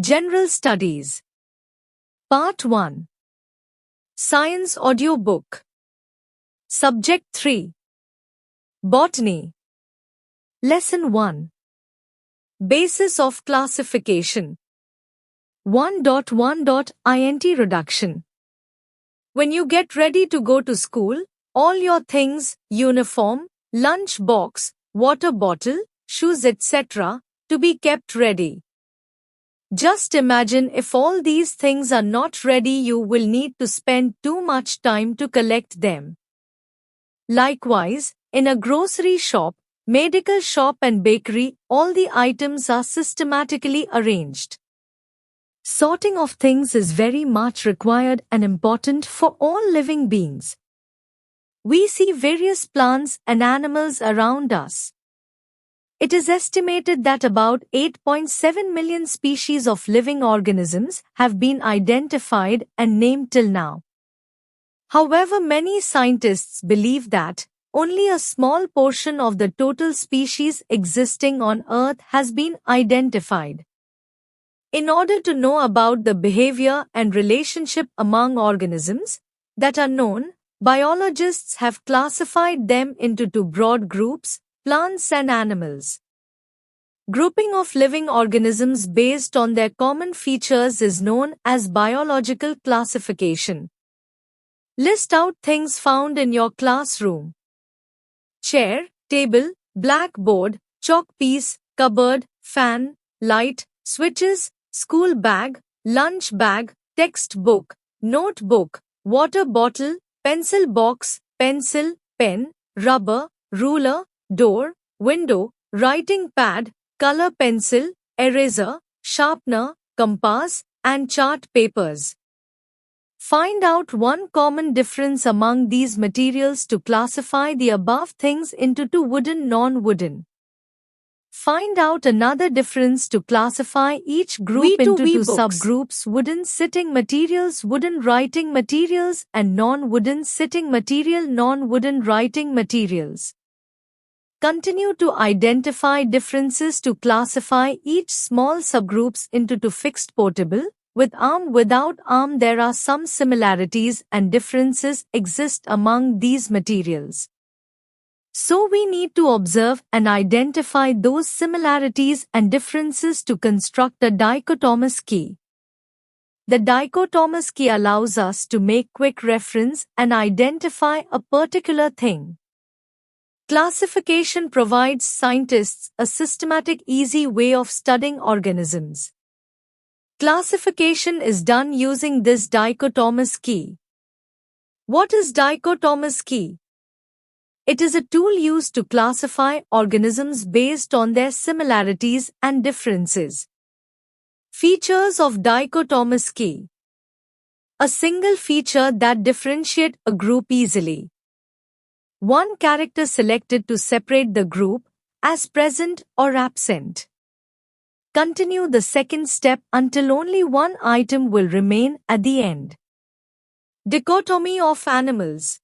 General Studies. Part 1. Science Audiobook. Subject 3. Botany. Lesson 1. Basis of Classification. 1.1. Introduction. When you get ready to go to school, all your things, uniform, lunch box, water bottle, shoes etc., to be kept ready. Just imagine if all these things are not ready, you will need to spend too much time to collect them. Likewise, in a grocery shop, medical shop and bakery, all the items are systematically arranged. Sorting of things is very much required and important for all living beings. We see various plants and animals around us. It is estimated that about 8.7 million species of living organisms have been identified and named till now. However, many scientists believe that only a small portion of the total species existing on Earth has been identified. In order to know about the behavior and relationship among organisms that are known, biologists have classified them into two broad groups: plants and animals. Grouping of living organisms based on their common features is known as biological classification. List out things found in your classroom: chair, table, blackboard, chalk piece, cupboard, fan, light, switches, school bag, lunch bag, textbook, notebook, water bottle, pencil box, pencil, pen, rubber, ruler, door, window, writing pad, color pencil, eraser, sharpener, compass, and chart papers. Find out one common difference among these materials to classify the above things into two: wooden, non-wooden. Find out another difference to classify each group into two subgroups: wooden sitting materials, wooden writing materials, and non-wooden sitting material, non-wooden writing materials. Continue to identify differences to classify each small subgroups into two: fixed, portable, with arm, without arm. There are some similarities and differences exist among these materials. So we need to observe and identify those similarities and differences to construct a dichotomous key. The dichotomous key allows us to make quick reference and identify a particular thing. Classification provides scientists a systematic, easy way of studying organisms. Classification is done using this dichotomous key. What is dichotomous key? It is a tool used to classify organisms based on their similarities and differences. Features of dichotomous key: a single feature that differentiates a group easily. One character selected to separate the group as present or absent. Continue the second step until only one item will remain at the end. Dichotomy of animals.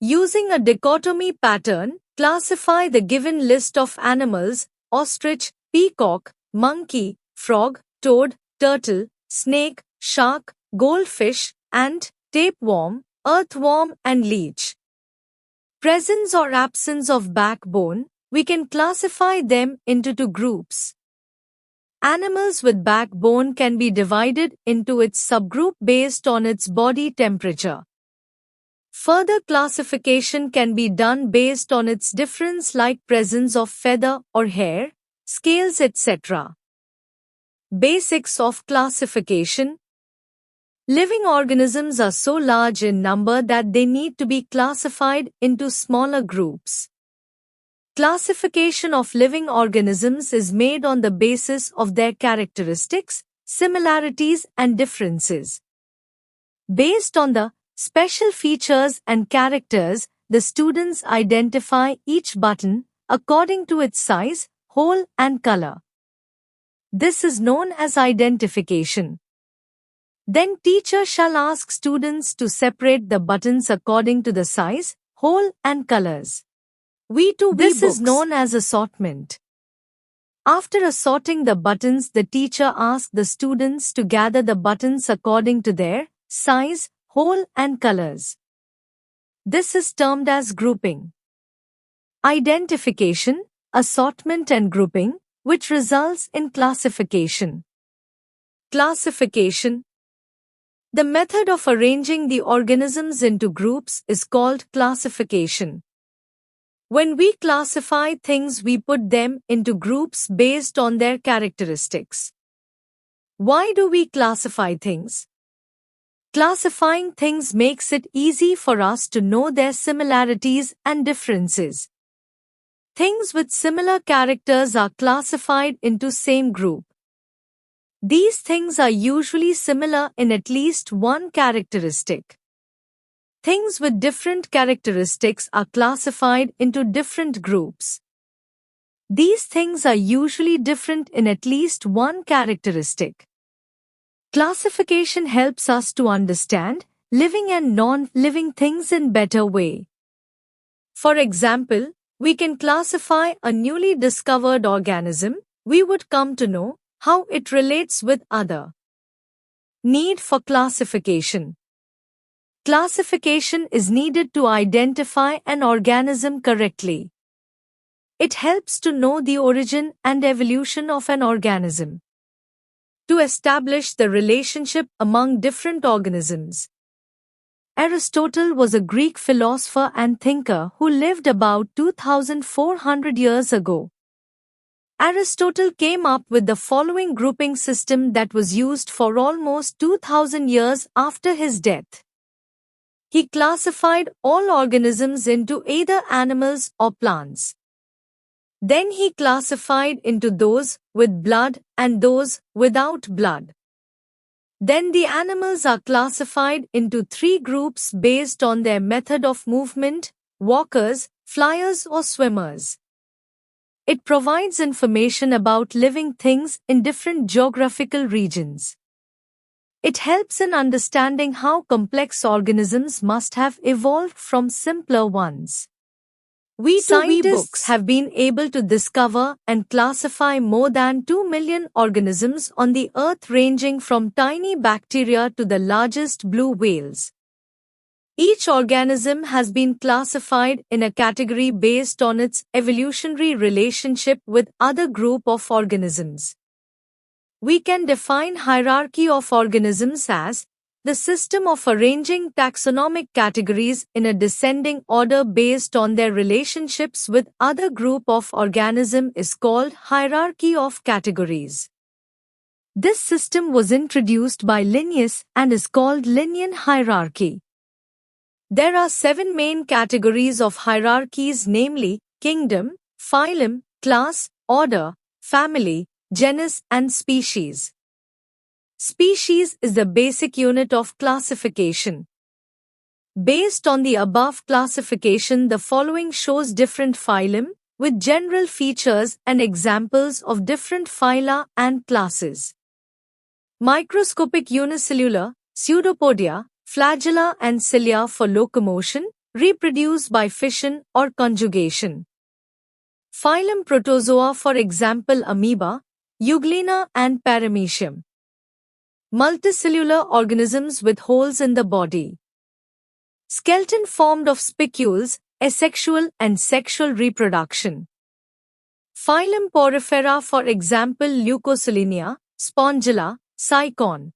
Using a dichotomy pattern, classify the given list of animals: ostrich, peacock, monkey, frog, toad, turtle, snake, shark, goldfish, ant, tapeworm, earthworm, and leech. Presence or absence of backbone, we can classify them into two groups. Animals with backbone can be divided into its subgroup based on its body temperature. Further classification can be done based on its difference, like presence of feather or hair, scales etc. Basics of classification. Living organisms are so large in number that they need to be classified into smaller groups. Classification of living organisms is made on the basis of their characteristics, similarities, and differences. Based on the special features and characters, the students identify each button according to its size, hole, and color. This is known as identification. Then teacher shall ask students to separate the buttons according to the size, hole, and colors. This is known as assortment. After assorting the buttons, the teacher asked the students to gather the buttons according to their size, hole, and colors. This is termed as grouping. Identification, assortment, and grouping, which results in classification. Classification. The method of arranging the organisms into groups is called classification. When we classify things, we put them into groups based on their characteristics. Why do we classify things? Classifying things makes it easy for us to know their similarities and differences. Things with similar characters are classified into same group. These things are usually similar in at least one characteristic. Things with different characteristics are classified into different groups. These things are usually different in at least one characteristic. Classification helps us to understand living and non-living things in better way. For example, we can classify a newly discovered organism. We would come to know how it relates with other. Need for classification. Classification is needed to identify an organism correctly. It helps to know the origin and evolution of an organism. To establish the relationship among different organisms. Aristotle was a Greek philosopher and thinker who lived about 2400 years ago. Aristotle came up with the following grouping system that was used for almost 2000 years after his death. He classified all organisms into either animals or plants. Then he classified into those with blood and those without blood. Then the animals are classified into 3 groups based on their method of movement: walkers, flyers, or swimmers. It provides information about living things in different geographical regions. It helps in understanding how complex organisms must have evolved from simpler ones. Scientists have been able to discover and classify more than 2 million organisms on the earth, ranging from tiny bacteria to the largest blue whales. Each organism has been classified in a category based on its evolutionary relationship with other group of organisms. We can define hierarchy of organisms as the system of arranging taxonomic categories in a descending order based on their relationships with other group of organism is called hierarchy of categories. This system was introduced by Linnaeus and is called Linnean hierarchy. There are 7 main categories of hierarchies, namely kingdom, phylum, class, order, family, genus, and species. Species is the basic unit of classification. Based on the above classification, the following shows different phylum, with general features and examples of different phyla and classes. Microscopic unicellular, pseudopodia, flagella and cilia for locomotion, reproduce by fission or conjugation. Phylum Protozoa, for example amoeba, euglena and paramecium. Multicellular organisms with holes in the body. Skeleton formed of spicules, asexual and sexual reproduction. Phylum Porifera, for example Leucosolenia, Spongilla, Cycon.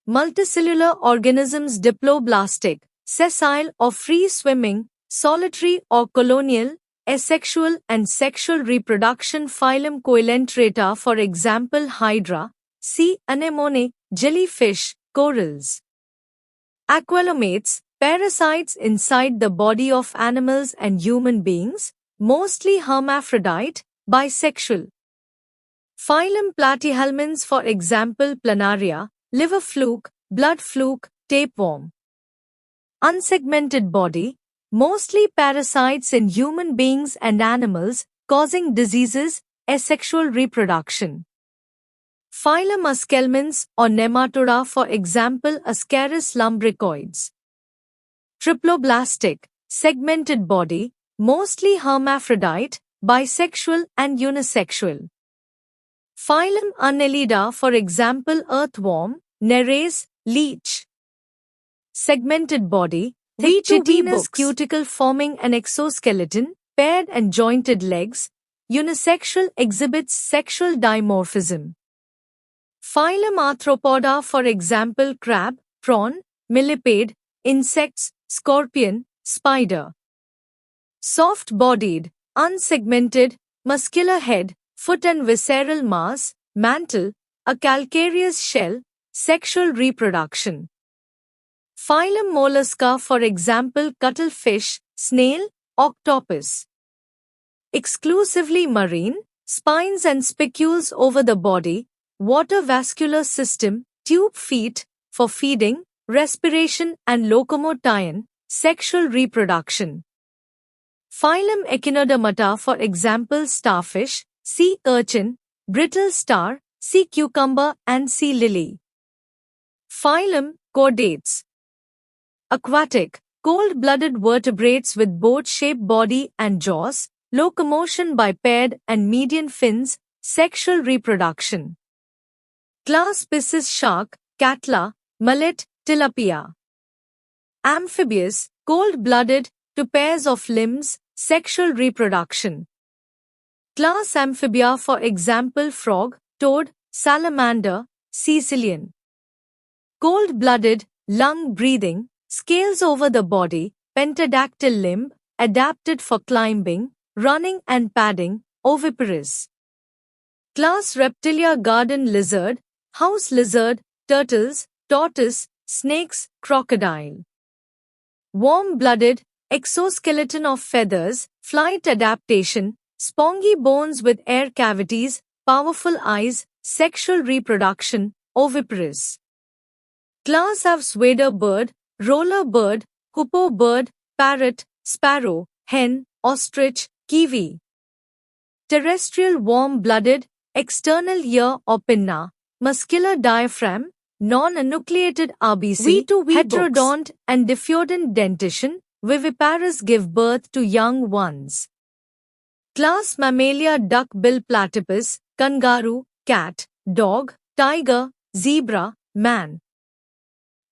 Multicellular organisms diploblastic, sessile or free-swimming, solitary or colonial, asexual and sexual reproduction. Phylum Coelenterata, for example Hydra, sea anemone, jellyfish, corals. Aqualomates, parasites inside the body of animals and human beings, mostly hermaphrodite, bisexual. Phylum Platyhelminths, for example Planaria, liver fluke, blood fluke, tapeworm. Unsegmented body, mostly parasites in human beings and animals, causing diseases, asexual reproduction. Phylum Aschelminths or Nematoda, for example Ascaris lumbricoides. Triploblastic, segmented body, mostly hermaphrodite, bisexual and unisexual. Phylum Annelida, for example, earthworm, Nereis, leech. Segmented body, thick chitinous cuticle forming an exoskeleton, paired and jointed legs, unisexual, exhibits sexual dimorphism. Phylum Arthropoda, for example, crab, prawn, millipede, insects, scorpion, spider. Soft-bodied, unsegmented, muscular head, foot and visceral mass, mantle, a calcareous shell, sexual reproduction. Phylum Mollusca, for example, cuttlefish, snail, octopus. Exclusively marine, spines and spicules over the body, water vascular system, tube feet, for feeding, respiration and locomotion, sexual reproduction. Phylum Echinodermata, for example, starfish, sea urchin, brittle star, sea cucumber and sea lily. Phylum Chordates. Aquatic, cold-blooded vertebrates with boat-shaped body and jaws, locomotion by paired and median fins, sexual reproduction. Class Piscis shark, Catla, mullet, tilapia. Amphibious, cold-blooded, to pairs of limbs, sexual reproduction. Class Amphibia, for example, frog, toad, salamander, caecilian. Cold-blooded, lung-breathing, scales over the body, pentadactyl limb, adapted for climbing, running and padding, oviparous. Class Reptilia, garden lizard, house lizard, turtles, tortoise, snakes, crocodile. Warm-blooded, exoskeleton of feathers, flight adaptation, spongy bones with air cavities, powerful eyes, sexual reproduction, oviparous. Class Avswader bird, roller bird, hoopoe bird, parrot, sparrow, hen, ostrich, kiwi. Terrestrial warm-blooded, external ear or pinna, muscular diaphragm, non-enucleated RBC, heterodont and diffeodont dentition, viviparous, give birth to young ones. Class Mammalia, duck bill, platypus, kangaroo, cat, dog, tiger, zebra, man.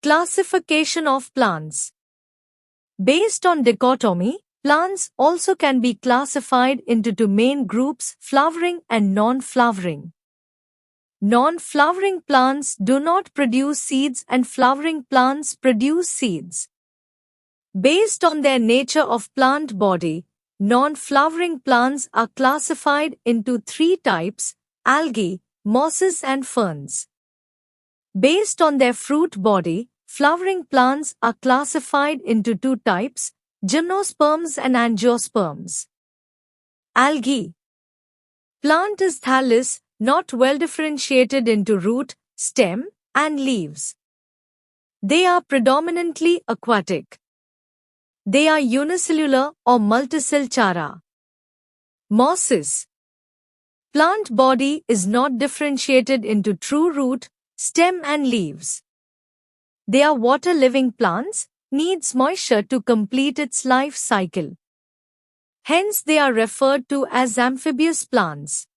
Classification of plants. Based on dichotomy, plants also can be classified into two main groups, flowering and non-flowering. Non-flowering plants do not produce seeds and flowering plants produce seeds. Based on their nature of plant body, non-flowering plants are classified into three types: algae, mosses and ferns. Based on their fruit body, flowering plants are classified into two types: gymnosperms and angiosperms. Algae. Plant is thallus, not well differentiated into root, stem, and leaves. They are predominantly aquatic. They are unicellular or multicellular. Mosses. Plant body is not differentiated into true root, stem and leaves. They are water-living plants, needs moisture to complete its life cycle. Hence they are referred to as amphibious plants.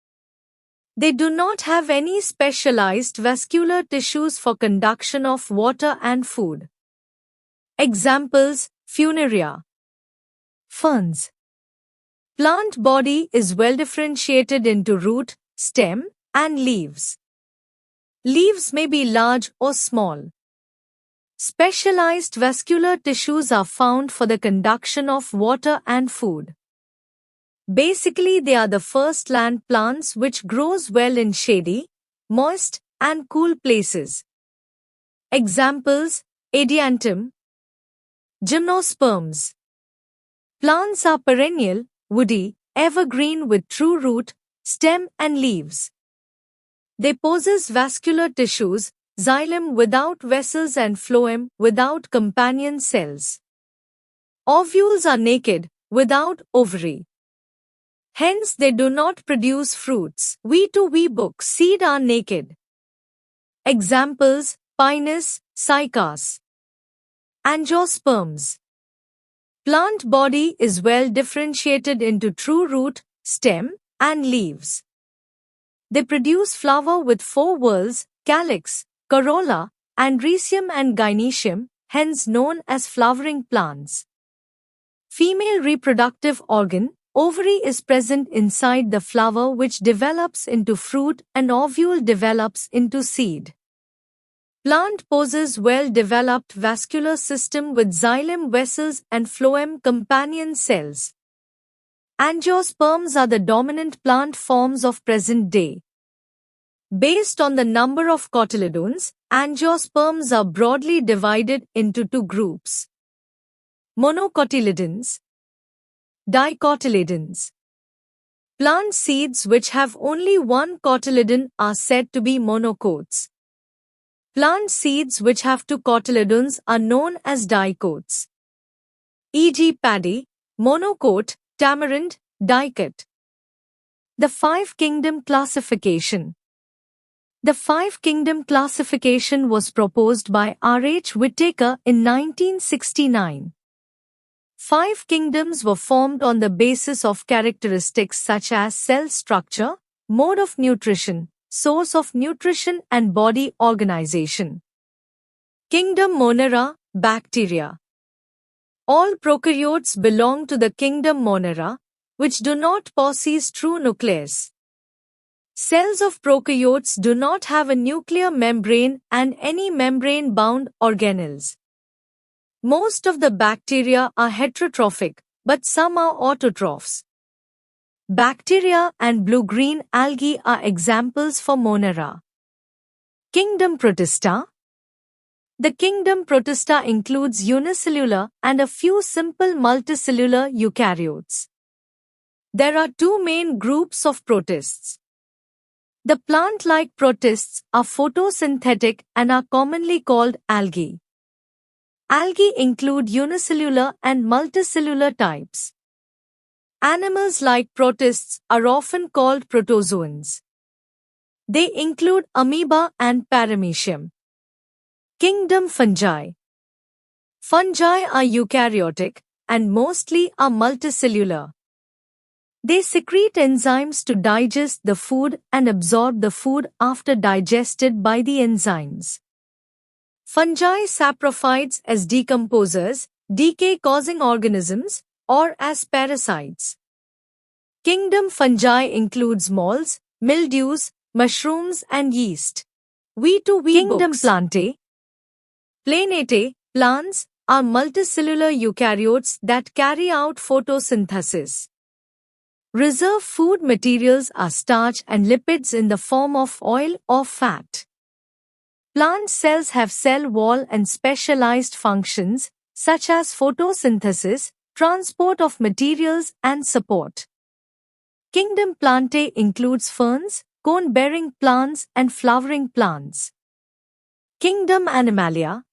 They do not have any specialized vascular tissues for conduction of water and food. Examples: Funaria. Ferns. Plant body is well differentiated into root, stem, and leaves. Leaves may be large or small. Specialized vascular tissues are found for the conduction of water and food. Basically, they are the first land plants which grows well in shady, moist, and cool places. Examples: Adiantum. Gymnosperms. Plants are perennial, woody, evergreen with true root, stem and leaves. They possess vascular tissues, xylem without vessels and phloem without companion cells. Ovules are naked, without ovary. Hence they do not produce fruits. V2V seed are naked. Examples: Pinus, cycas. Angiosperms. Plant body is well differentiated into true root, stem, and leaves. They produce flower with 4 whorls, calyx, corolla, and rhizium and gynoecium, hence known as flowering plants. Female reproductive organ, ovary is present inside the flower which develops into fruit and ovule develops into seed. Plant possesses well-developed vascular system with xylem vessels and phloem companion cells. Angiosperms are the dominant plant forms of present day. Based on the number of cotyledons, angiosperms are broadly divided into 2 groups: monocotyledons, dicotyledons. Plant seeds which have only one cotyledon are said to be monocots. Plant seeds which have 2 cotyledons are known as dicots. E.g. paddy, monocot, tamarind, dicot. The 5-kingdom classification. The 5-kingdom classification was proposed by R. H. Whittaker in 1969. 5 kingdoms were formed on the basis of characteristics such as cell structure, mode of nutrition, source of nutrition and body organization. Kingdom Monera, bacteria. All prokaryotes belong to the kingdom Monera, which do not possess true nucleus. Cells of prokaryotes do not have a nuclear membrane and any membrane-bound organelles. Most of the bacteria are heterotrophic, but some are autotrophs. Bacteria and blue-green algae are examples for Monera. Kingdom Protista. The kingdom Protista includes unicellular and a few simple multicellular eukaryotes. There are 2 main groups of protists. The plant-like protists are photosynthetic and are commonly called algae. Algae include unicellular and multicellular types. Animals like protists are often called protozoans. They include amoeba and paramecium. Kingdom Fungi. Fungi are eukaryotic and mostly are multicellular. They secrete enzymes to digest the food and absorb the food after digested by the enzymes. Fungi saprophytes as decomposers, decay-causing organisms, or as parasites. Kingdom Fungi includes molds, mildews, mushrooms and yeast. Kingdom Plantae. Plantae, plants, are multicellular eukaryotes that carry out photosynthesis. Reserve food materials are starch and lipids in the form of oil or fat. Plant cells have cell wall and specialized functions, such as photosynthesis, transport of materials and support. Kingdom Plantae includes ferns, cone-bearing plants and flowering plants. Kingdom Animalia.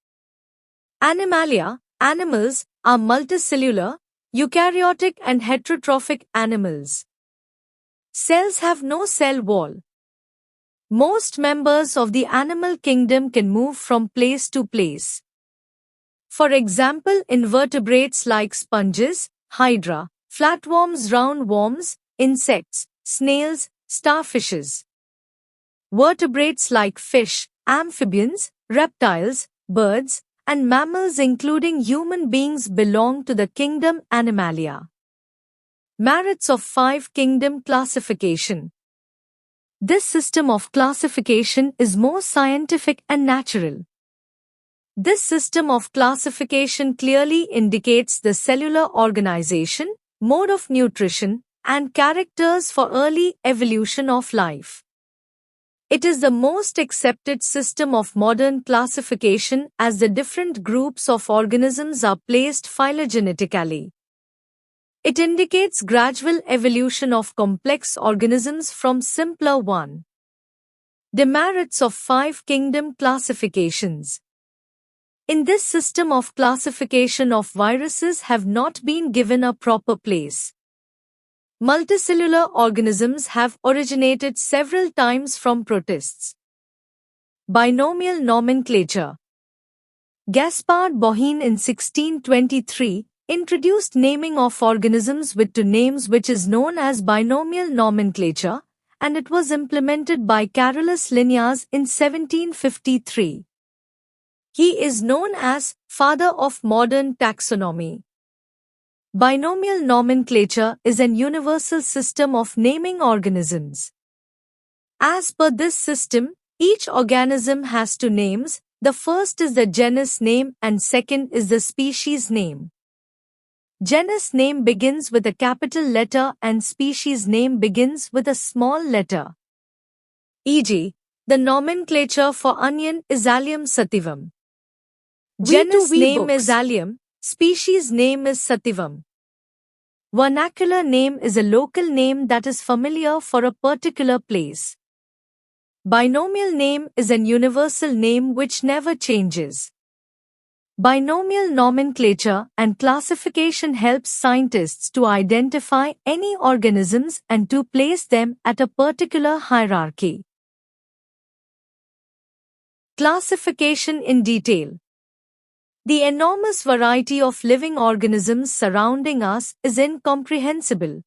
Animalia, animals, are multicellular, eukaryotic and heterotrophic animals. Cells have no cell wall. Most members of the animal kingdom can move from place to place. For example, invertebrates like sponges, hydra, flatworms, roundworms, insects, snails, starfishes. Vertebrates like fish, amphibians, reptiles, birds, and mammals including human beings belong to the kingdom Animalia. Merits of 5-kingdom classification. This system of classification is more scientific and natural. This system of classification clearly indicates the cellular organization, mode of nutrition, and characters for early evolution of life. It is the most accepted system of modern classification as the different groups of organisms are placed phylogenetically. It indicates gradual evolution of complex organisms from simpler one. Demerits of 5-kingdom classifications. In this system of classification of viruses have not been given a proper place. Multicellular organisms have originated several times from protists. Binomial nomenclature. Gaspard Bohin in 1623 introduced naming of organisms with 2 names which is known as binomial nomenclature, and it was implemented by Carolus Linnaeus in 1753. He is known as father of modern taxonomy. Binomial nomenclature is an universal system of naming organisms. As per this system, each organism has two names. The first is the genus name and second is the species name. Genus name begins with a capital letter and species name begins with a small letter. E.g., the nomenclature for onion is Allium sativum. Genus name is Allium, species name is Sativum. Vernacular name is a local name that is familiar for a particular place. Binomial name is an universal name which never changes. Binomial nomenclature and classification helps scientists to identify any organisms and to place them at a particular hierarchy. Classification in detail. The enormous variety of living organisms surrounding us is incomprehensible.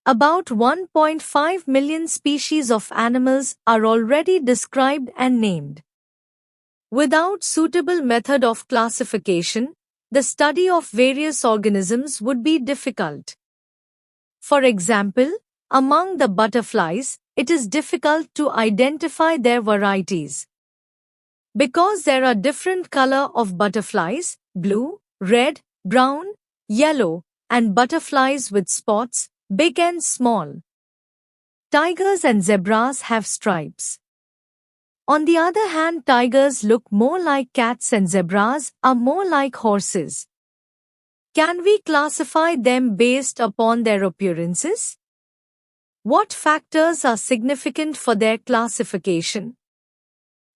About 1.5 million species of animals are already described and named. Without suitable method of classification, the study of various organisms would be difficult. For example, among the butterflies, it is difficult to identify their varieties. Because there are different color of butterflies, blue, red, brown, yellow, and butterflies with spots, big and small. Tigers and zebras have stripes. On the other hand, tigers look more like cats and zebras are more like horses. Can we classify them based upon their appearances? What factors are significant for their classification?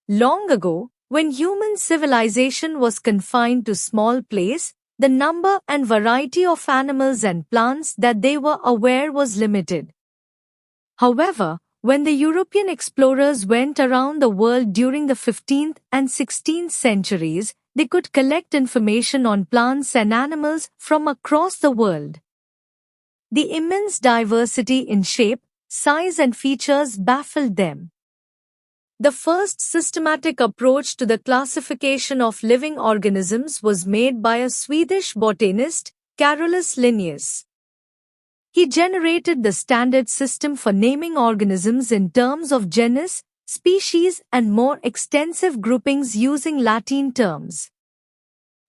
Long ago, when human civilization was confined to small place, the number and variety of animals and plants that they were aware was limited. However, when the European explorers went around the world during the 15th and 16th centuries, they could collect information on plants and animals from across the world. The immense diversity in shape, size and features baffled them. The first systematic approach to the classification of living organisms was made by a Swedish botanist, Carolus Linnaeus. He generated the standard system for naming organisms in terms of genus, species, and more extensive groupings using Latin terms.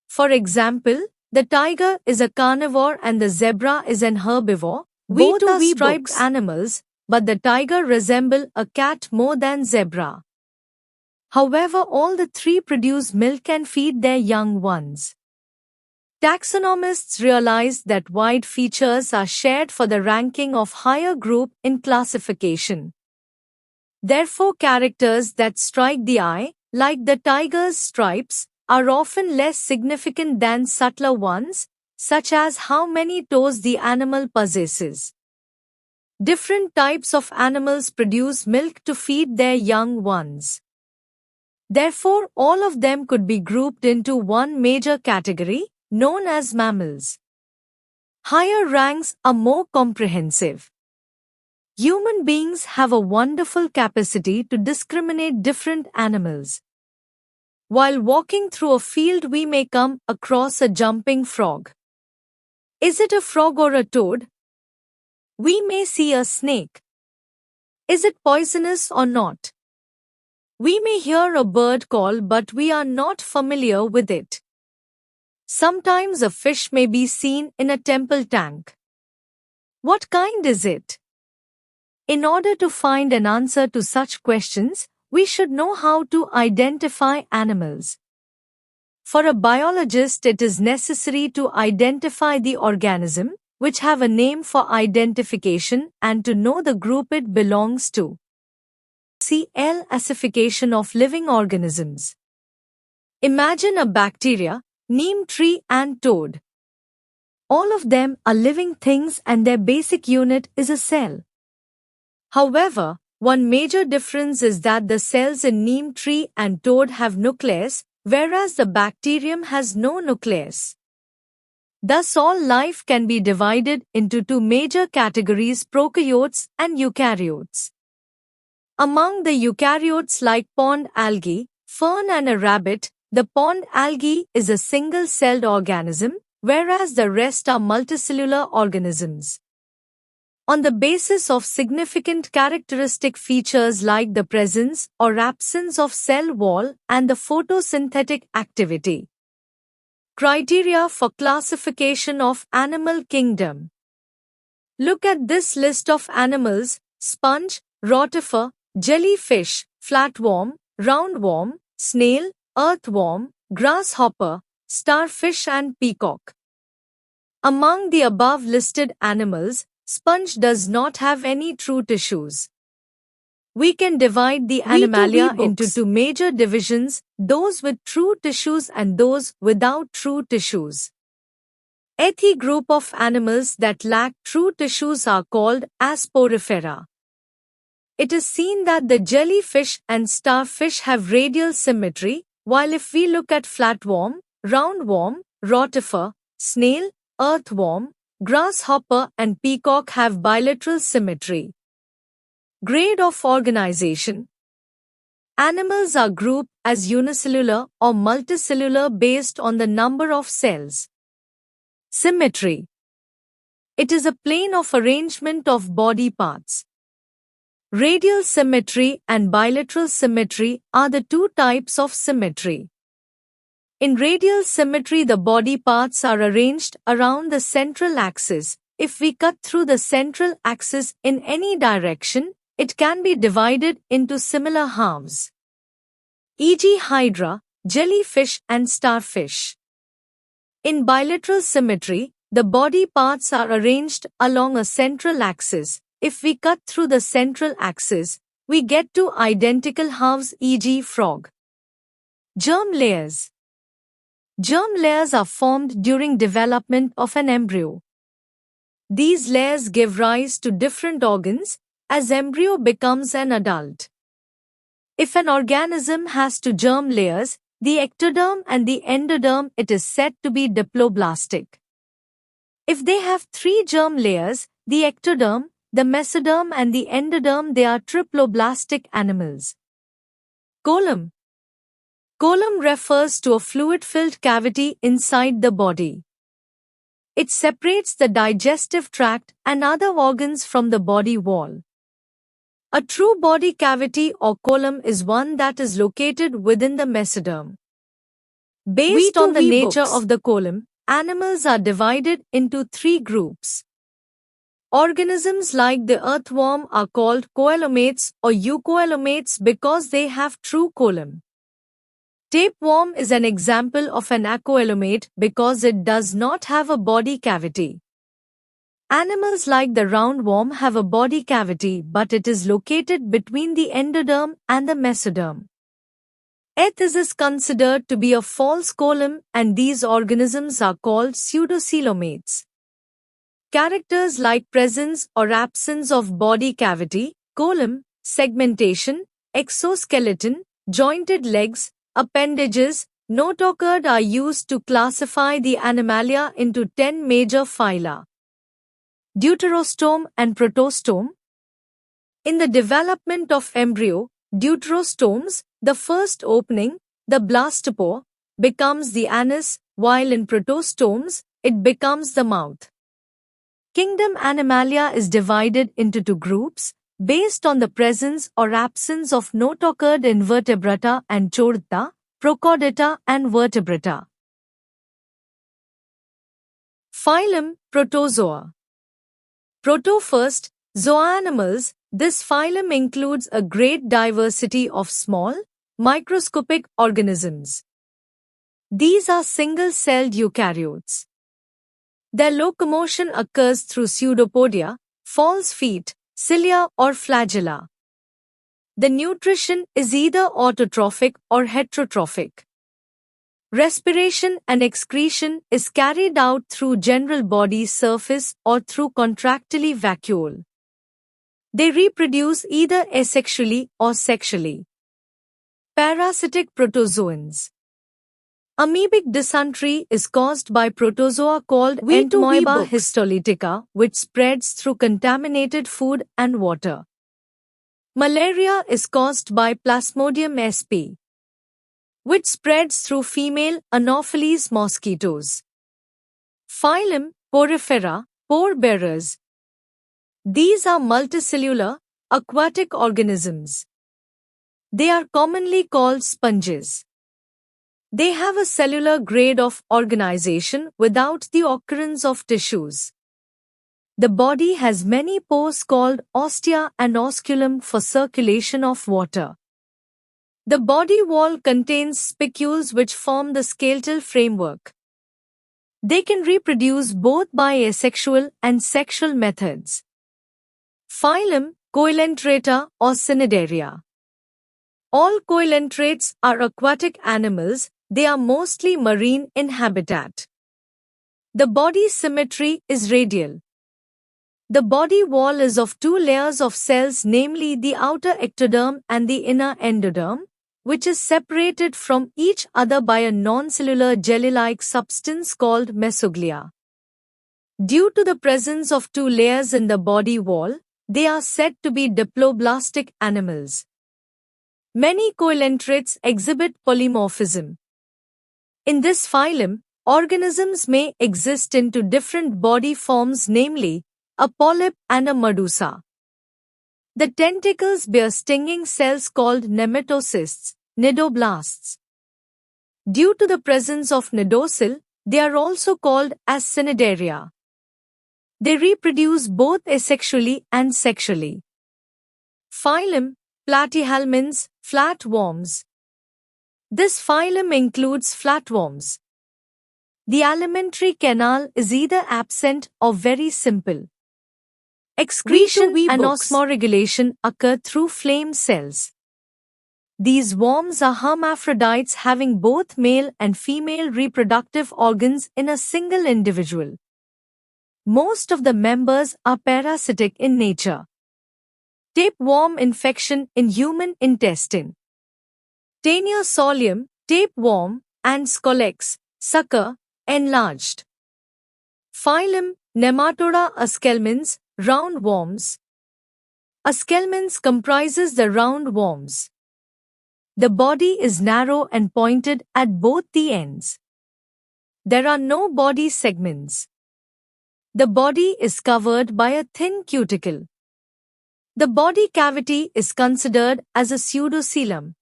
For example, the tiger is a carnivore and the zebra is an herbivore. Both are striped animals, but the tiger resembles a cat more than zebra. However, all the three produce milk and feed their young ones. Taxonomists realized that wide features are shared for the ranking of higher group in classification. Therefore, characters that strike the eye, like the tiger's stripes, are often less significant than subtler ones, such as how many toes the animal possesses. Different types of animals produce milk to feed their young ones. Therefore, all of them could be grouped into one major category, known as mammals. Higher ranks are more comprehensive. Human beings have a wonderful capacity to discriminate different animals. While walking through a field, we may come across a jumping frog. Is it a frog or a toad? We may see a snake. Is it poisonous or not? We may hear a bird call, but we are not familiar with it. Sometimes a fish may be seen in a temple tank. What kind is it? In order to find an answer to such questions, we should know how to identify animals. For a biologist, it is necessary to identify the organism, which have a name for identification, and to know the group it belongs to. Classification of living organisms. Imagine a bacteria, neem tree and toad. All of them are living things and their basic unit is a cell. However, one major difference is that the cells in neem tree and toad have nucleus, whereas the bacterium has no nucleus. Thus all life can be divided into two major categories: prokaryotes and eukaryotes. Among the eukaryotes like pond algae, fern and a rabbit, the pond algae is a single-celled organism, whereas the rest are multicellular organisms. On the basis of significant characteristic features like the presence or absence of cell wall and the photosynthetic activity. Criteria for classification of animal kingdom. Look at this list of animals: sponge, rotifer, jellyfish, flatworm, roundworm, snail, earthworm, grasshopper, starfish and peacock. Among the above listed animals, sponge does not have any true tissues. We can divide the Animalia into two major divisions: those with true tissues and those without true tissues. The group of animals that lack true tissues are called Asporifera. It is seen that the jellyfish and starfish have radial symmetry, while if we look at flatworm, roundworm, rotifer, snail, earthworm, grasshopper and peacock have bilateral symmetry. Grade of organization. Animals are grouped as unicellular or multicellular based on the number of cells. Symmetry. It is a plane of arrangement of body parts. Radial symmetry and bilateral symmetry are the two types of symmetry. In radial symmetry, the body parts are arranged around the central axis. If we cut through the central axis in any direction, it can be divided into similar halves, e.g. hydra, jellyfish and starfish. In bilateral symmetry, the body parts are arranged along a central axis. If we cut through the central axis, we get two identical halves, e.g. frog. Germ layers. Germ layers are formed during development of an embryo. These layers give rise to different organs as embryo becomes an adult. If an organism has two germ layers, the ectoderm and the endoderm, it is said to be diploblastic. If they have three germ layers, the ectoderm, the mesoderm and the endoderm, they are triploblastic animals. Column. Column refers to a fluid-filled cavity inside the body. It separates the digestive tract and other organs from the body wall. A true body cavity or column is one that is located within the mesoderm. Based on the nature of the column, animals are divided into three groups. Organisms like the earthworm are called coelomates or eucoelomates because they have true column. Tapeworm is an example of an acoelomate because it does not have a body cavity. Animals like the roundworm have a body cavity, but it is located between the endoderm and the mesoderm. This is considered to be a false column, and these organisms are called pseudocoelomates. Characters like presence or absence of body cavity, column, segmentation, exoskeleton, jointed legs, appendages, notochord are used to classify the Animalia into 10 major phyla. Deuterostome and protostome. In the development of embryo, deuterostomes, the first opening, the blastopore, becomes the anus, while in protostomes, it becomes the mouth. Kingdom Animalia is divided into two groups, based on the presence or absence of notochord in vertebrata and chordata, prochordata and vertebrata. Phylum, Protozoa. Proto first, zooanimals. This phylum includes a great diversity of small, microscopic organisms. These are single-celled eukaryotes. Their locomotion occurs through pseudopodia, false feet, cilia or flagella. The nutrition is either autotrophic or heterotrophic. Respiration and excretion is carried out through general body surface or through contractile vacuole. They reproduce either asexually or sexually. Parasitic protozoans. Amoebic dysentery is caused by protozoa called Entamoeba histolytica, which spreads through contaminated food and water. Malaria is caused by Plasmodium sp, which spreads through female Anopheles mosquitoes. Phylum Porifera, pore bearers. These are multicellular, aquatic organisms. They are commonly called sponges. They have a cellular grade of organization without the occurrence of tissues. The body has many pores called ostia and osculum for circulation of water. The body wall contains spicules which form the skeletal framework. They can reproduce both by asexual and sexual methods. Phylum Coelenterata or Cnidaria. All coelentrates are aquatic animals. They are mostly marine in habitat. The body symmetry is radial. The body wall is of two layers of cells, namely the outer ectoderm and the inner endoderm, which is separated from each other by a non-cellular jelly-like substance called mesoglia. Due to the presence of two layers in the body wall, they are said to be diploblastic animals. Many coelentrates exhibit polymorphism. In this phylum, organisms may exist in two different body forms, namely, a polyp and a medusa. The tentacles bear stinging cells called nematocysts, nidoblasts. Due to the presence of nidocyle, they are also called as cnidaria. They reproduce both asexually and sexually. Phylum Platyhelminths, flatworms. This phylum includes flatworms. The alimentary canal is either absent or very simple. Excretion and osmoregulation occur through flame cells. These worms are hermaphrodites having both male and female reproductive organs in a single individual. Most of the members are parasitic in nature. Tapeworm infection in human intestine. Taenia solium, tapeworm, and scolex, sucker, enlarged. Phylum Nematoda aschelminthes, roundworms. Aschelminthes comprises the roundworms. The body is narrow and pointed at both the ends. There are no body segments. The body is covered by a thin cuticle. The body cavity is considered as a pseudocoelom.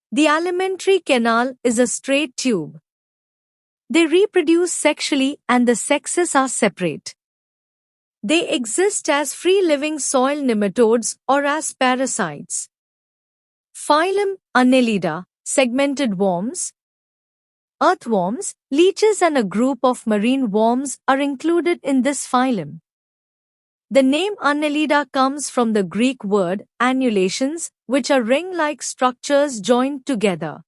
The alimentary canal is a straight tube. They reproduce sexually and the sexes are separate. They exist as free-living soil nematodes or as parasites. Phylum Annelida, segmented worms. Earthworms, leeches and a group of marine worms are included in this phylum. The name Annelida comes from the Greek word annulations, which are ring-like structures joined together.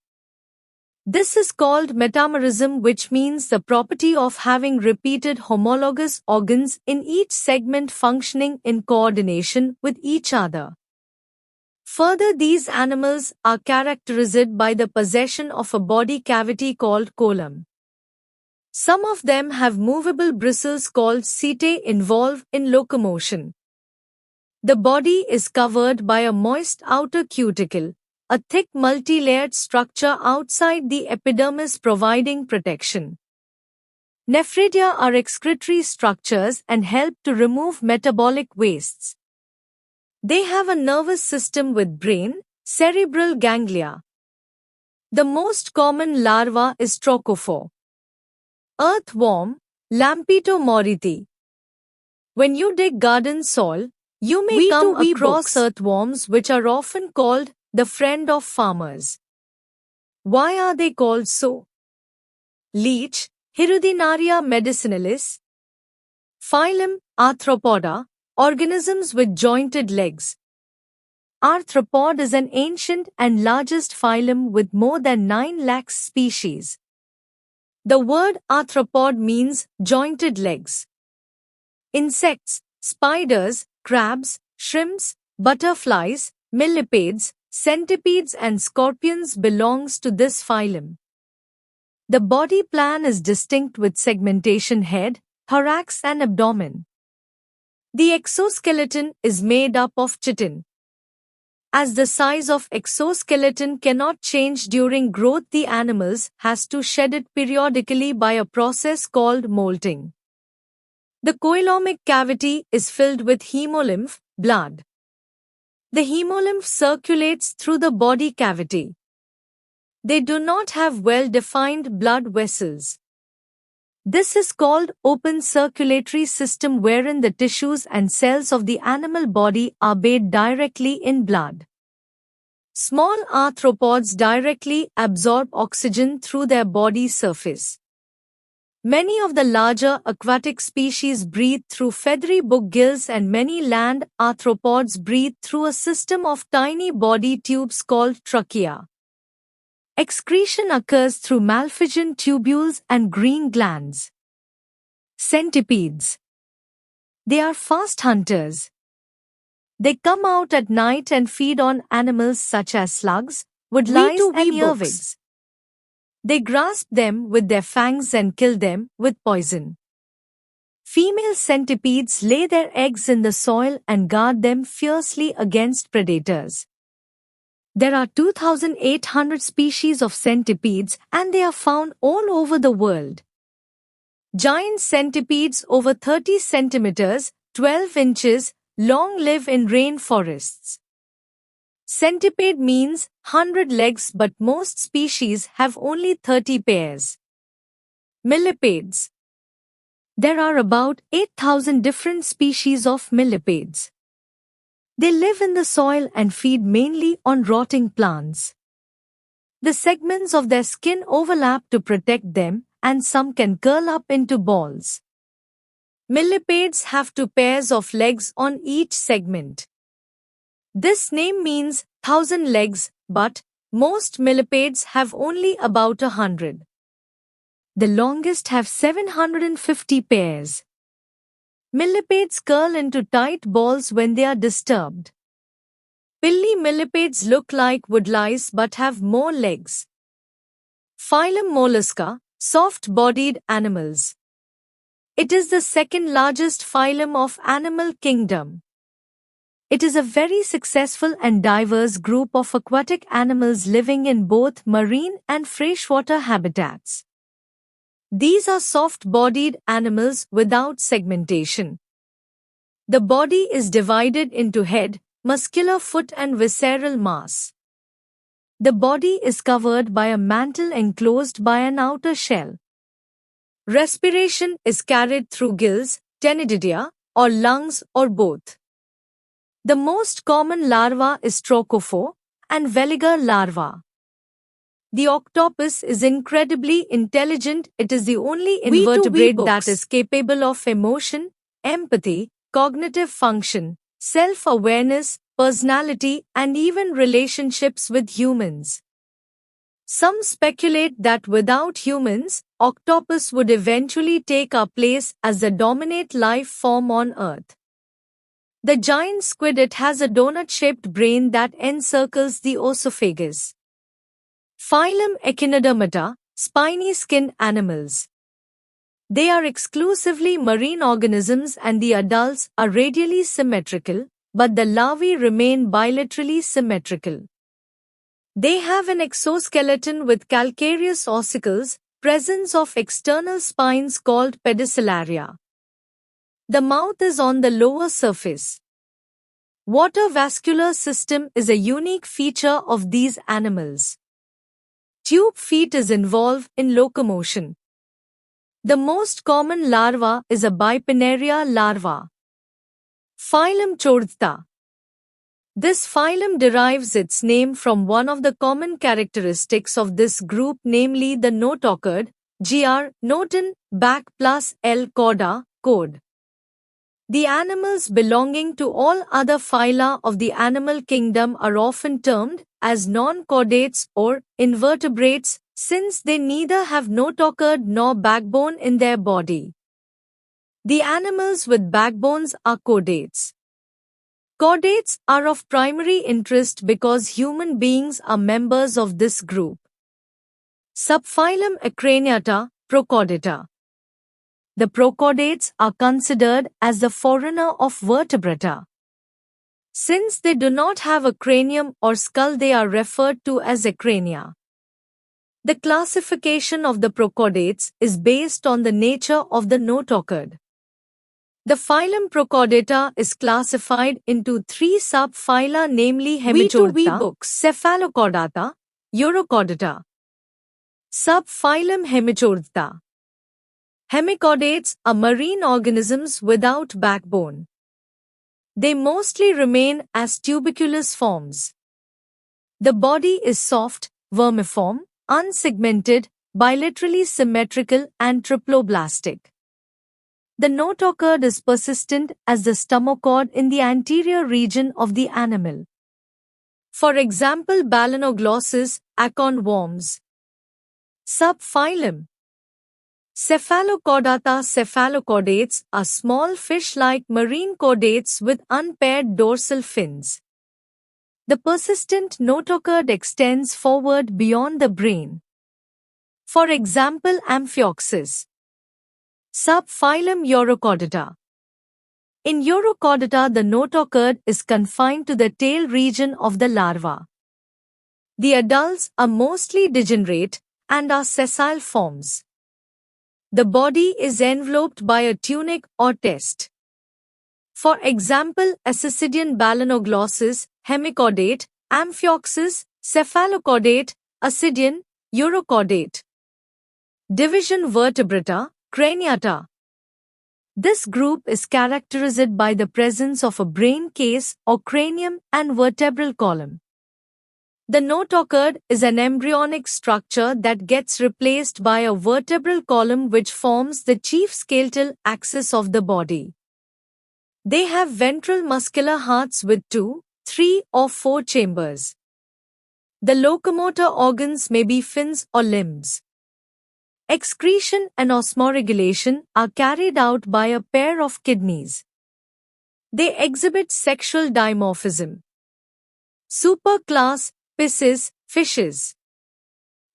This is called metamerism, which means the property of having repeated homologous organs in each segment functioning in coordination with each other. Further, these animals are characterized by the possession of a body cavity called column. Some of them have movable bristles called setae involved in locomotion. The body is covered by a moist outer cuticle, a thick multi-layered structure outside the epidermis providing protection. Nephridia are excretory structures and help to remove metabolic wastes. They have a nervous system with brain, cerebral ganglia. The most common larva is trochophore. Earthworm, Lampito morethi. When you dig garden soil, you may come across earthworms which are often called the friend of farmers. Why are they called so? Leech, Hirudinaria medicinalis. Phylum, Arthropoda, organisms with jointed legs. Arthropod is an ancient and largest phylum with more than 9 lakh species. The word arthropod means jointed legs. Insects, spiders, crabs, shrimps, butterflies, millipedes, centipedes and scorpions belongs to this phylum. The body plan is distinct with segmentation head, thorax and abdomen. The exoskeleton is made up of chitin. As the size of exoskeleton cannot change during growth, the animals has to shed it periodically by a process called molting. The coelomic cavity is filled with hemolymph, blood. The hemolymph circulates through the body cavity. They do not have well-defined blood vessels. This is called open circulatory system, wherein the tissues and cells of the animal body are bathed directly in blood. Small arthropods directly absorb oxygen through their body surface. Many of the larger aquatic species breathe through feathery book gills, and many land arthropods breathe through a system of tiny body tubes called trachea. Excretion occurs through Malpighian tubules and green glands. Centipedes. They are fast hunters. They come out at night and feed on animals such as slugs, woodlice and earwigs. They grasp them with their fangs and kill them with poison. Female centipedes lay their eggs in the soil and guard them fiercely against predators. There are 2,800 species of centipedes, and they are found all over the world. Giant centipedes over 30 centimeters, 12 inches, long live in rainforests. Centipede means 100 legs, but most species have only 30 pairs. Millipedes. There are about 8,000 different species of millipedes. They live in the soil and feed mainly on rotting plants. The segments of their skin overlap to protect them, and some can curl up into balls. Millipedes have 2 pairs of legs on each segment. This name means 1,000 legs, but most millipedes have only about 100. The longest have 750 pairs. Millipedes curl into tight balls when they are disturbed. Pilly millipedes look like woodlice but have more legs. Phylum Mollusca, soft-bodied animals. It is the second largest phylum of animal kingdom. It is a very successful and diverse group of aquatic animals living in both marine and freshwater habitats. These are soft-bodied animals without segmentation. The body is divided into head, muscular foot and visceral mass. The body is covered by a mantle enclosed by an outer shell. Respiration is carried through gills, ctenidia, or lungs, or both. The most common larva is Trochophore and Veliger larva. The octopus is incredibly intelligent. It is the only invertebrate that is capable of emotion, empathy, cognitive function, self-awareness, personality, and even relationships with humans. Some speculate that without humans, octopus would eventually take our place as the dominant life form on Earth. The giant squid, it has a donut-shaped brain that encircles the oesophagus. Phylum Echinodermata, spiny skin animals. They are exclusively marine organisms, and the adults are radially symmetrical, but the larvae remain bilaterally symmetrical. They have an exoskeleton with calcareous ossicles, presence of external spines called pedicelaria. The mouth is on the lower surface. Water vascular system is a unique feature of these animals. Tube feet is involved in locomotion. The most common larva is a Bipinnaria larva. Phylum Chordata. This phylum derives its name from one of the common characteristics of this group, namely the notochord, gr, noten, back plus L chorda, chord. The animals belonging to all other phyla of the animal kingdom are often termed as non-chordates or invertebrates, since they neither have notochord nor backbone in their body. The animals with backbones are chordates. Chordates are of primary interest because human beings are members of this group. Subphylum Acraniata, Prochordata. The prochordates are considered as the forerunner of vertebrata. Since they do not have a cranium or skull, they are referred to as acrania. The classification of the prochordates is based on the nature of the notochord. The phylum Prochordata is classified into three subphyla, namely Hemichordata, books, Cephalochordata, Urochordata. Subphylum Hemichordata. Hemichordates are marine organisms without backbone. They mostly remain as tuberculous forms. The body is soft, vermiform, unsegmented, bilaterally symmetrical and triploblastic. The notochord is persistent as the stomachoid in the anterior region of the animal. For example, Balanoglossus, acorn worms. Subphylum Cephalochordata. Cephalochordates are small fish-like marine chordates with unpaired dorsal fins. The persistent notochord extends forward beyond the brain. For example, Amphioxus. Subphylum Urochordata. In Urochordata, the notochord is confined to the tail region of the larva. The adults are mostly degenerate and are sessile forms. The body is enveloped by a tunic or test. For example, Ascidian Balanoglossus, hemichordate, Amphioxus, cephalochordate, Ascidian, urochordate. Division Vertebrata, Craniata. This group is characterized by the presence of a brain case or cranium and vertebral column. The notochord is an embryonic structure that gets replaced by a vertebral column which forms the chief skeletal axis of the body. They have ventral muscular hearts with 2, 3 or 4 chambers. The locomotor organs may be fins or limbs. Excretion and osmoregulation are carried out by a pair of kidneys. They exhibit sexual dimorphism. Superclass Pisces, fishes.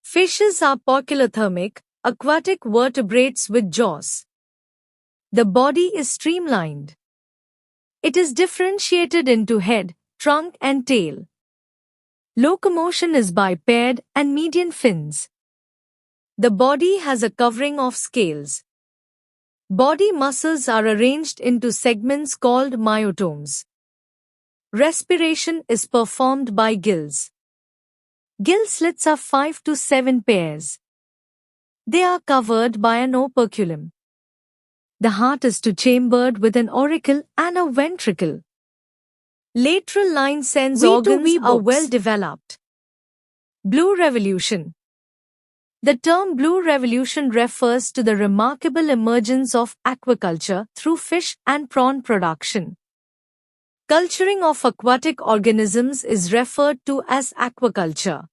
Fishes are poikilothermic, aquatic vertebrates with jaws. The body is streamlined. It is differentiated into head, trunk and tail. Locomotion is by paired and median fins. The body has a covering of scales. Body muscles are arranged into segments called myotomes. Respiration is performed by gills. Gill slits are 5 to 7 pairs. They are covered by an operculum. The heart is two-chambered with an auricle and a ventricle. Lateral line sense organs are well developed. Blue Revolution. The term Blue Revolution refers to the remarkable emergence of aquaculture through fish and prawn production. Culturing of aquatic organisms is referred to as aquaculture.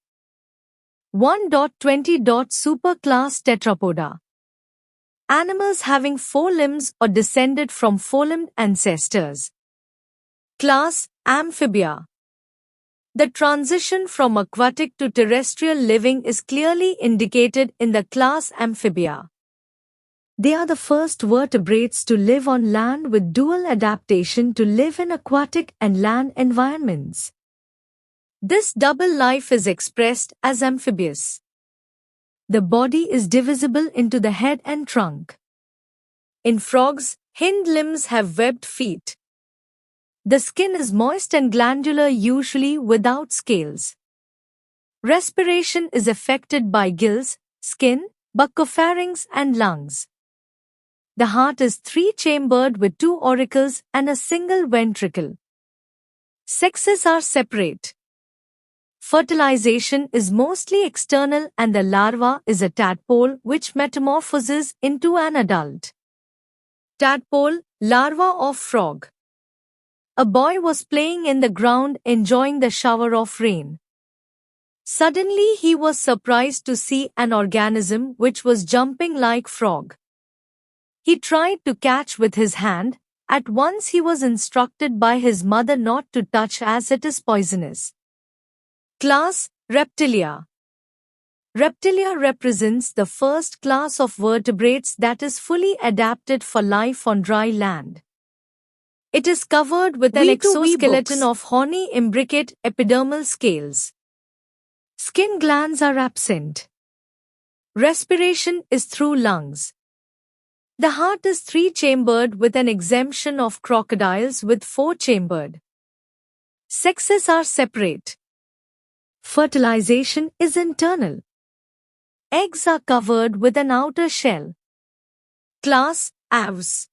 1.20. Superclass Tetrapoda. Animals having 4 limbs or descended from 4-limbed ancestors. Class Amphibia. The transition from aquatic to terrestrial living is clearly indicated in the class Amphibia. They are the first vertebrates to live on land with dual adaptation to live in aquatic and land environments. This double life is expressed as amphibious. The body is divisible into the head and trunk. In frogs, hind limbs have webbed feet. The skin is moist and glandular, usually without scales. Respiration is affected by gills, skin, buccopharynx and lungs. The heart is 3-chambered with 2 auricles and a single ventricle. Sexes are separate. Fertilization is mostly external and the larva is a tadpole which metamorphoses into an adult. Tadpole, larva of frog. A boy was playing in the ground enjoying the shower of rain. Suddenly he was surprised to see an organism which was jumping like frog. He tried to catch with his hand. At once he was instructed by his mother not to touch as it is poisonous. Class Reptilia. Reptilia represents the first class of vertebrates that is fully adapted for life on dry land. It is covered with an exoskeleton of horny imbricate epidermal scales. Skin glands are absent. Respiration is through lungs. The heart is three-chambered with an exemption of crocodiles with four-chambered. Sexes are separate. Fertilization is internal. Eggs are covered with an outer shell. Class Aves.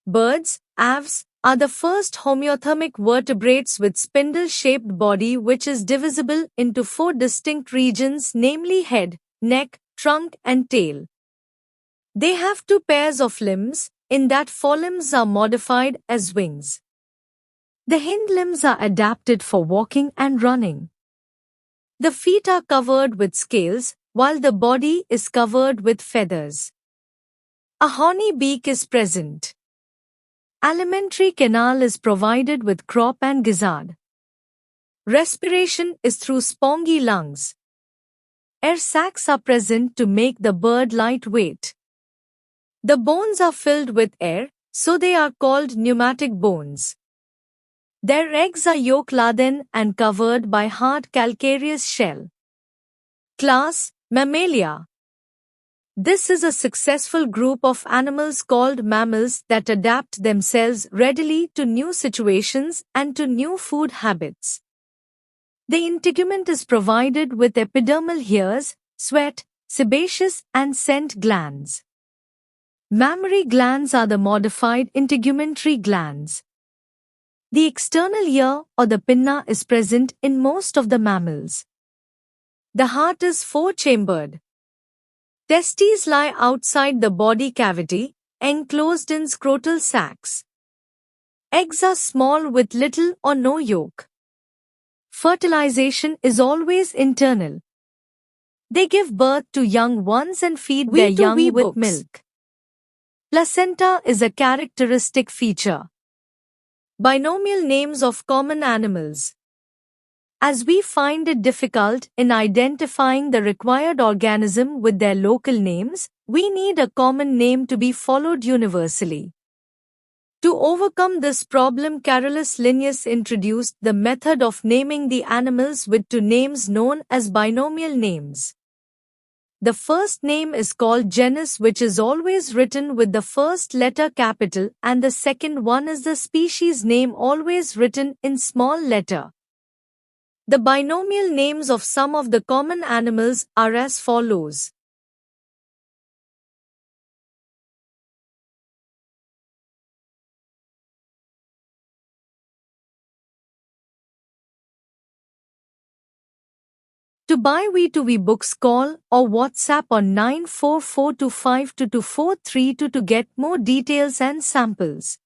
Birds, aves, are the first homeothermic vertebrates with spindle-shaped body which is divisible into four distinct regions, namely head, neck, trunk and tail. They have two pairs of limbs, in that forelimbs are modified as wings. The hind limbs are adapted for walking and running. The feet are covered with scales, while the body is covered with feathers. A horny beak is present. Alimentary canal is provided with crop and gizzard. Respiration is through spongy lungs. Air sacs are present to make the bird lightweight. The bones are filled with air, so they are called pneumatic bones. Their eggs are yolk-laden and covered by hard calcareous shell. Class Mammalia. This is a successful group of animals called mammals that adapt themselves readily to new situations and to new food habits. The integument is provided with epidermal hairs, sweat, sebaceous and scent glands. Mammary glands are the modified integumentary glands. The external ear or the pinna is present in most of the mammals. The heart is four-chambered. Testes lie outside the body cavity, enclosed in scrotal sacs. Eggs are small with little or no yolk. Fertilization is always internal. They give birth to young ones and feed their young with milk. Placenta is a characteristic feature. Binomial names of common animals. As we find it difficult in identifying the required organism with their local names, we need a common name to be followed universally. To overcome this problem, Carolus Linnaeus introduced the method of naming the animals with two names known as binomial names. The first name is called genus, which is always written with the first letter capital, and the second one is the species name, always written in small letter. The binomial names of some of the common animals are as follows. To buy V2V books, call or WhatsApp on 944252243 to get more details and samples.